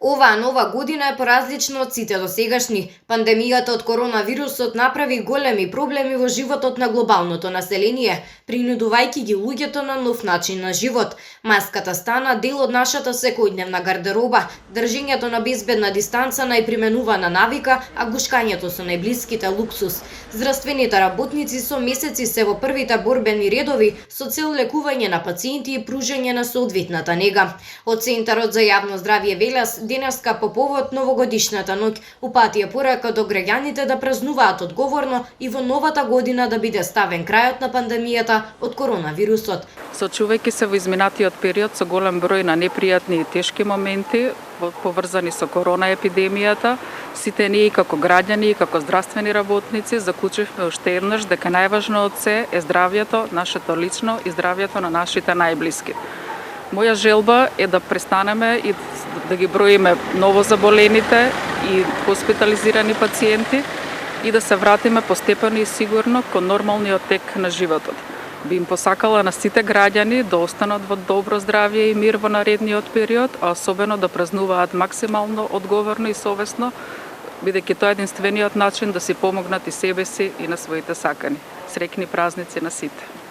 Оваа нова година е поразлична од сите досегашни. Пандемијата од коронавирусот направи големи проблеми во животот на глобалното население, принудувајќи ги луѓето на нов начин на живот. Маската стана дел од нашата секојдневна гардероба, држењето на безбедна дистанца најприменувана навика, а гушкањето со најблиските луксус. Здравствените работници со месеци се во првите борбени редови со цел лекување на пациенти и пружање на соодветната нега. Од Центарот за јавно здравје Велес денеска по повод новогодишната ноќ упатија порака до граѓаните да празнуваат одговорно и во новата година да биде ставен крајот на пандемијата од коронавирусот. Сочувајќи се во изминатиот период со голем број на непријатни и тешки моменти поврзани со корона епидемијата, сите ние како граѓани и како здравствени работници заклучивме уште еднаш дека најважно од се е здравјето, нашето лично и здравјето на нашите најблиски. Моја желба е да престанеме и да ги броиме новозаболените и хоспитализирани пациенти и да се вратиме постепено и сигурно кон нормалниот тек на животот. Би им посакала на сите граѓани да останат во добро здравје и мир во наредниот период, а особено да празнуваат максимално одговорно и совесно, бидејќи тоа е единствениот начин да си помогнат и себе си и на своите сакани. Среќни празници на сите!